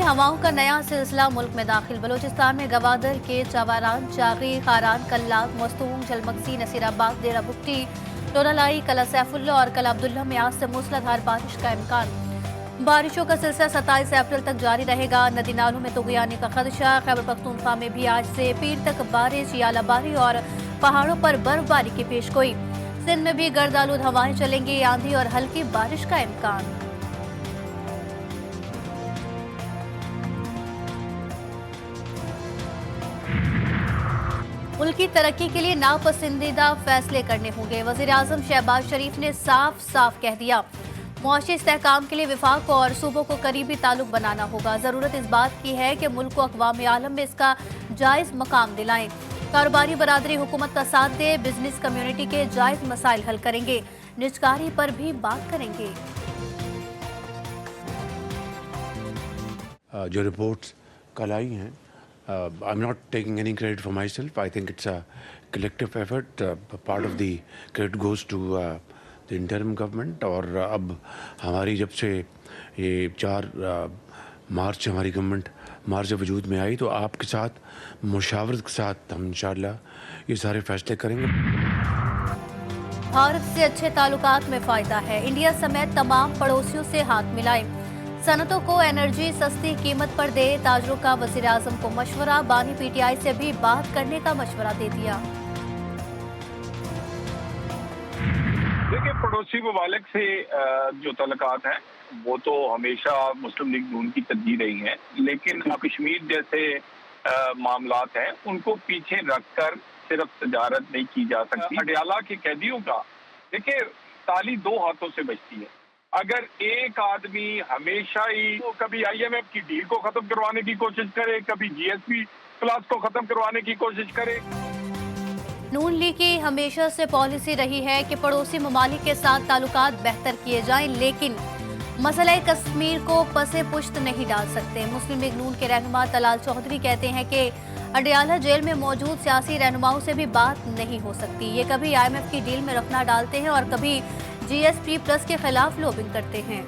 हवाओं का नया सिलसिला मुल्क में दाखिल। बलूचिस्तान में गवादर के चवारान, चागी, खारान, कल्लाग, मस्तूम, जलमक्सी, नसीराबाद, देरा बुट्टी, टोनालाई, कला सैफुल्ला और कला अब्दुल्ला में आज से मूसलाधार बारिश का इम्कान। बारिशों का सिलसिला 27 अप्रैल तक जारी रहेगा। नदी नालों में तुगयानी का खदशा। खैबर पख्तूनख्वा में भी आज से पीर तक बारिश, यालाबारी और पहाड़ों पर बर्फबारी की पेशगोई। सिंध में भी गर्द आलूद हवाएं चलेंगी। आंधी और हल्की बारिश का इम्कान। मुल्क की तरक्की के लिए नापसंदीदा फैसले करने होंगे। वज़ीर आज़म शहबाज शरीफ ने साफ साफ कह दिया, मुआशी इस्तेहकाम के लिए विफाक और सूबों को करीबी ताल्लुक बनाना होगा। ज़रूरत इस बात की है कि मुल्क को अक़वाम आलम में इसका जायज़ मकाम दिलाएं। कारोबारी बरादरी हुकूमत का साथ दे। बिजनेस कम्युनिटी के जायज़ मसाइल हल करेंगे। निजकारी पर भी बात करेंगे। जो रिपोर्ट्स कल आई हैं, I'm not taking any credit for myself. I think it's a collective effort. Part of the credit goes to the interim government. और अब हमारी जब से ये 4 मार्च से हमारी गवर्नमेंट मार्च जब वजूद में आई, तो आपके साथ मुशावरत के साथ हम इंशाअल्लाह ये सारे फैसले करेंगे। भारत से अच्छे ताल्लुकात में फ़ायदा है। इंडिया समेत तमाम पड़ोसियों से हाथ मिलाएं। सनतों को एनर्जी सस्ती कीमत पर दे। ताजरों का वज़ीर आज़म को मशवरा। बानी पीटीआई से भी बात करने का मशवरा दे दिया। देखिए, पड़ोसी ममालिक से जो ताल्लुकात हैं वो तो हमेशा मुस्लिम लीग नून की तरजीह रही हैं, लेकिन कश्मीर जैसे मामलात हैं उनको पीछे रखकर सिर्फ तजारत नहीं की जा सकती। अडयाला के कैदियों का देखिए, ताली 2 हाथों से बजती है। अगर एक आदमी हमेशा ही कभी IMF की डील को खत्म करवाने की कोशिश करे, कभी GSP प्लस को खत्म करवाने की कोशिश करे। नून लीग की हमेशा से पॉलिसी रही है कि पड़ोसी ममालिक के साथ ताल्लुकात बेहतर किए जाएं, लेकिन मसला कश्मीर को पसे पुश्त नहीं डाल सकते। मुस्लिम लीग नून के रहनुमा तलाल चौधरी कहते हैं कि अडयाला जेल में मौजूद सियासी रहनुमाओं से भी बात नहीं हो सकती। ये कभी IMF की डील में रखना डालते हैं और कभी GSP प्लस के खिलाफ लॉबिंग करते हैं।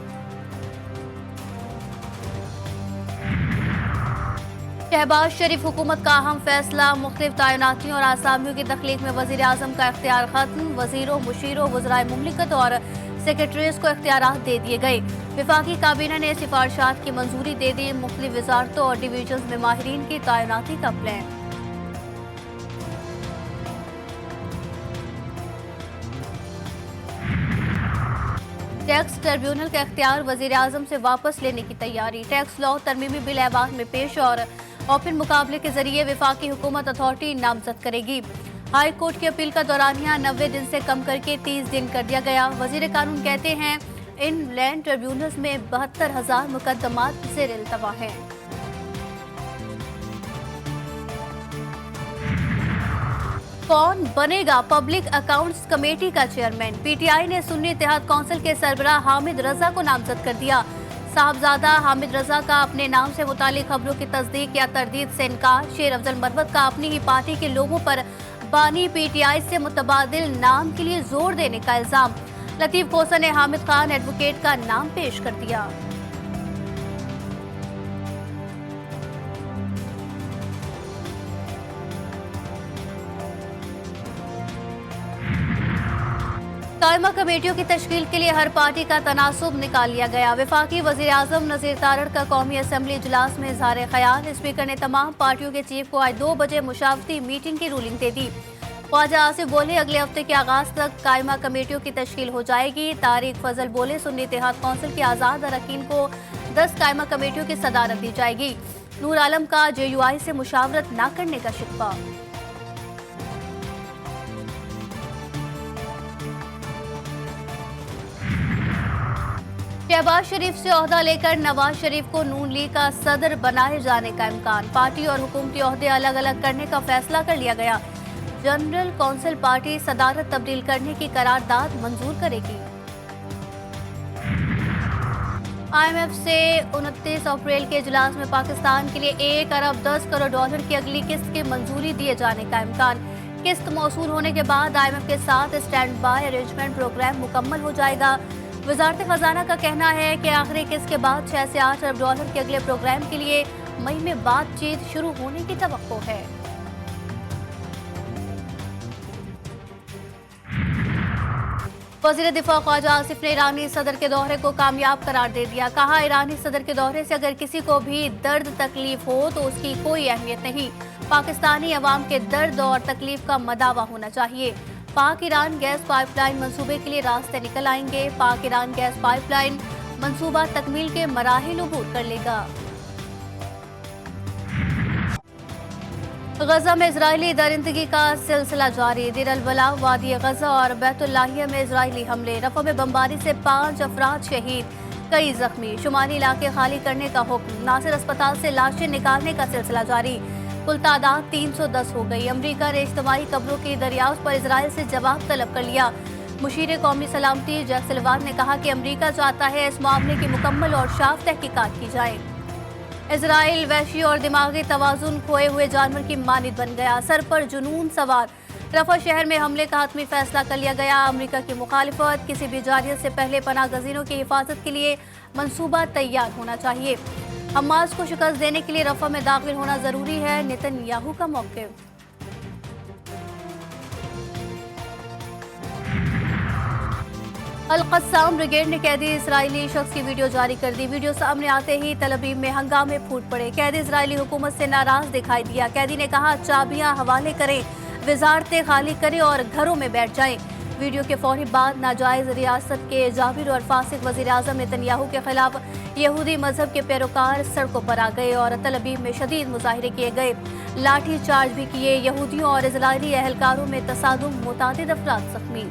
शहबाज शरीफ हुकूमत का अहम फैसला। मुख्तलिफ तैनातियों और आसामियों की तख्लीक में वज़ीर आज़म का इख्तियार खत्म। वज़ीरों, मुशीरों, वज़राए मुमलिकत और सेक्रेटरीज को इख्तियारात दे दिए गए। विफाकी काबीना ने सिफारिशात की मंजूरी दे दी। मुख्तलिफ वजारतों और डिवीजन में माहिरीन की तैनाती का प्लान। टैक्स ट्रिब्यूनल का इख्तियार वज़ीर आज़म से वापस लेने की तैयारी। टैक्स लॉ तरमीमी बिल ऐवान में पेश और ओपन मुकाबले के जरिए विफाकी हुकूमत अथॉरिटी नामजद करेगी। हाई कोर्ट की अपील का दौरानिया 90 दिन से कम करके 30 दिन कर दिया गया। वज़ीर कानून कहते हैं इन लैंड ट्रिब्यूनल्स में 72,000 मुकदमात ज़ेर इल्तवा हैं। कौन बनेगा पब्लिक अकाउंट्स कमेटी का चेयरमैन? PTI ने सुन्नी इत्तेहाद काउंसिल के सरबराह हामिद रजा को नामजद कर दिया। साहबजादा हामिद रजा का अपने नाम से मुतालिक खबरों की तस्दीक या तरदीद से इनकार। शेर अफजल मरवत का अपनी ही पार्टी के लोगों पर बानी PTI से मुतबादिल नाम के लिए जोर देने का इल्जाम। लतीफ खोसा ने हामिद खान एडवोकेट का नाम पेश कर दिया। कायमा कमेटियों की तश्कील के लिए हर पार्टी का तनासुब निकाल लिया गया। वफाकी वज़ीर आज़म नज़ीर तारड़ का कौमी असम्बली इजलास में इज़हार ख्याल। स्पीकर ने तमाम पार्टियों के चीफ को आज 2 बजे मुशावरती मीटिंग की रूलिंग दे दी। ख्वाजा आसिफ बोले अगले हफ्ते के आगाज तक कायमा कमेटियों की तश्कील हो जाएगी। तारिक फजल बोले सुन्नी इत्तेहाद काउंसिल के आज़ाद अरकान को 10 कायमा कमेटियों की सदारत दी जाएगी। नूर आलम का JUI से मुशावरत न करने का शिकवा। शहबाज शरीफ से ओहदा लेकर नवाज शरीफ को नून लीग का सदर बनाए जाने का इम्कान। पार्टी और हुकूमती ओहदे अलग अलग करने का फैसला कर लिया गया। जनरल कौंसिल पार्टी सदारत तब्दील करने की करारदाद मंजूर करेगी। IMF से 29 अप्रैल के इजलास में पाकिस्तान के लिए 1 अरब 10 करोड़ डॉलर की अगली किस्त की मंजूरी दिए जाने का इम्कान। किस्त मौसूल होने के बाद IMF के साथ स्टैंड बाय अरेंजमेंट प्रोग्राम मुकम्मल हो जाएगा। वजारत खजाना का कहना है कि आखिरी किस्त के बाद 6 से 8 अरब डॉलर के अगले प्रोग्राम के लिए मई में बातचीत शुरू होने की तवक्को है। वज़ीर दिफा ख्वाजा आसिफ ने ईरानी सदर के दौरे को कामयाब करार दे दिया। कहा, ईरानी सदर के दौरे से अगर किसी को भी दर्द तकलीफ हो तो उसकी कोई अहमियत नहीं। पाकिस्तानी अवाम के दर्द और तकलीफ का मदावा होना चाहिए। पाक ईरान गैस पाइपलाइन मंसूबे के लिए रास्ते निकल आएंगे। पाक ईरान गैस पाइपलाइन मंसूबा तकमील के मराहिल अबूर कर लेगा। गजा में इजरायली दरिंदगी का सिलसिला जारी। देर अल-बला, वादी गजा और बैतुल्लाहिया में इजरायली हमले। रफा में बमबारी से 5 अफराद शहीद, कई जख्मी। शुमाली इलाके खाली करने का हुक्म। नासिर अस्पताल से लाशें निकालने का सिलसिला जारी। कुल तादाद 310 हो गई। अमरीका ने इज्तिमाई कब्रों की दरियाफ्त पर इजराइल से जवाब तलब कर लिया। मुशीर कौमी सलामती जैक सलिवान ने कहा कि अमरीका चाहता है इस मामले की मुकम्मल और साफ तहकीकात की जाए। इजराइल वहशी और दिमागी तवाजुन खोए हुए जानवर की मानिद बन गया। सर पर जुनून सवार। रफा शहर में हमले का हतमी फैसला कर लिया गया। अमरीका की मुखालिफत। किसी भी जारियत से पहले पनाह गजीनों की हिफाजत के लिए मंसूबा तैयार होना चाहिए। हमास को शिकस्त देने के लिए रफा में दाखिल होना जरूरी है, नेतन्याहू का मौक़िफ़। अल-क़स्साम ब्रिगेड ने कैदी इसराइली शख्स की वीडियो जारी कर दी। वीडियो सामने आते ही तल अवीव में हंगामे फूट पड़े। कैदी इसराइली हुकूमत से नाराज दिखाई दिया। कैदी ने कहा, चाबियां हवाले करें, वजारतें खाली करें और घरों में बैठ जाएं। वीडियो के फौरी बाद नाजायज रियासत के जाबिर और फासिक वज़ीर आज़म नेतन्याहू के खिलाफ यहूदी मजहब के पैरोकार सड़कों पर आ गए और तल अवीव में शदीद मुजाहिरे किए गए। लाठी चार्ज भी किए। यहूदियों और इजरायली एहलकारों में तसादुम, मुतादिद अफराद जख्मी।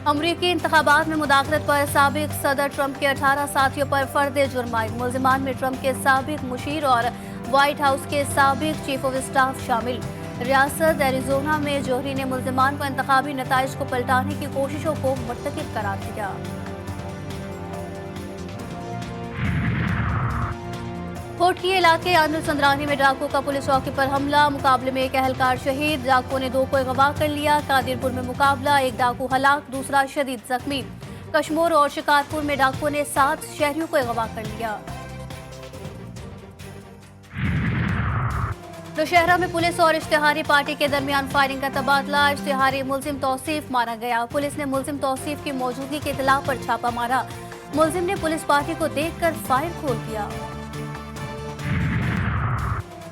अमरीकी इंतखाबात में मुदाखलत पर साबिक सदर ट्रंप के 18 साथियों पर फर्द जुर्म आयद। मुल्जिमान में ट्रंप के साबिक मुशीर और व्हाइट हाउस के साबिक चीफ ऑफ स्टाफ शामिल। रियासत एरिजोना में जोहरी ने मुल्जिमान पर इंतखाबी नताइज को पलटाने की कोशिशों को मुर्तकिब करार दिया। कोटकी इलाके आंध्र संद्रानी में डाकुओं का पुलिस चौकी पर हमला। मुकाबले में एक अहलकार शहीद। डाकुओं ने 2 को अगवा कर लिया। कादिरपुर में मुकाबला, एक डाकू हलाक, दूसरा शदीद जख्मी। कश्मीर और शिकारपुर में डाकुओं ने 7 शहरियों को अगवा कर लिया। नौशहरा में पुलिस और इश्तिहारी पार्टी के दरमियान फायरिंग का तबादला। इश्तिहारी मुल्जिम तौसीफ मारा गया। पुलिस ने मुल्जिम तौसीफ की मौजूदगी की इत्तला पर छापा मारा। मुल्जिम ने पुलिस पार्टी को देखकर फायर खोल दिया।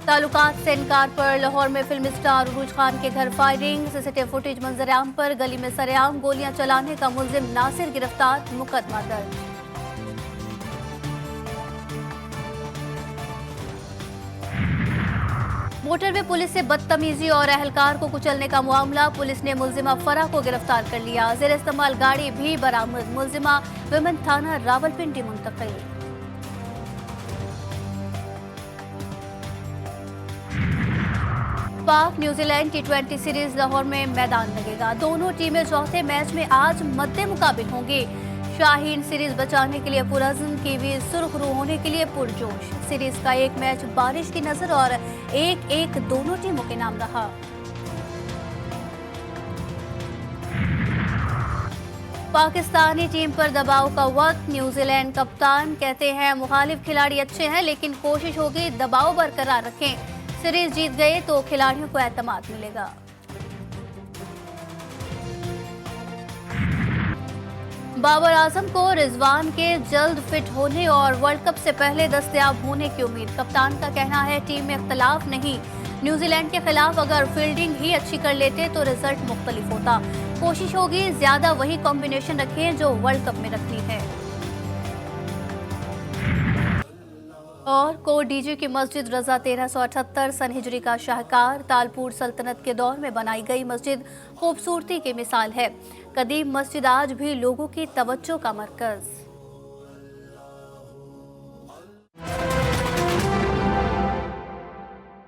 ताल्लुकात से इनकार पर लाहौर में फिल्मी स्टार उरूज खान के घर फायरिंग। सीसीटीवी फुटेज मंजर-ए-आम पर। गली में सरेआम गोलियां चलाने का मुल्जिम नासिर गिरफ्तार, मुकदमा दर्ज। मोटरवे पुलिस से बदतमीजी और अहलकार को कुचलने का मामला। पुलिस ने मुल्जिमा फरा को गिरफ्तार कर लिया। जेर इस्तेमाल गाड़ी भी बरामद। मुल्जिमा विमन थाना रावलपिंडी मुंतकिल। पाक न्यूजीलैंड T20 सीरीज लाहौर में मैदान लगेगा। दोनों टीमें चौथे मैच में आज मद्दे मुकाबिल होंगी। शाहीन सीरीज बचाने के लिए पुरअज़्म, कीवी सुर्खरू होने के लिए पुरजोश। सीरीज का एक मैच बारिश की नजर और 1-1 दोनों टीमों के नाम रहा। पाकिस्तानी टीम पर दबाव का वक्त। न्यूजीलैंड कप्तान कहते हैं, मुखालिफ खिलाड़ी अच्छे हैं लेकिन कोशिश होगी दबाव बरकरार रखें। सीरीज जीत गए तो खिलाड़ियों को एतमाद मिलेगा। बाबर आजम को रिजवान के जल्द फिट होने और वर्ल्ड कप से पहले दस्तयाब होने की उम्मीद। कप्तान का कहना है, टीम में इख्तलाफ नहीं। न्यूजीलैंड के खिलाफ अगर फील्डिंग ही अच्छी कर लेते तो रिजल्ट मुख्तलिफ होता। कोशिश होगी ज्यादा वही कॉम्बिनेशन रखें जो वर्ल्ड कप में रखनी है। और कोट डीजे की मस्जिद रजा 1378 सन हिजरी का शाहकार। तालपुर सल्तनत के दौर में बनाई गई मस्जिद खूबसूरती की मिसाल है। कदीम मस्जिद आज भी लोगों की तवज्जो का मरकज।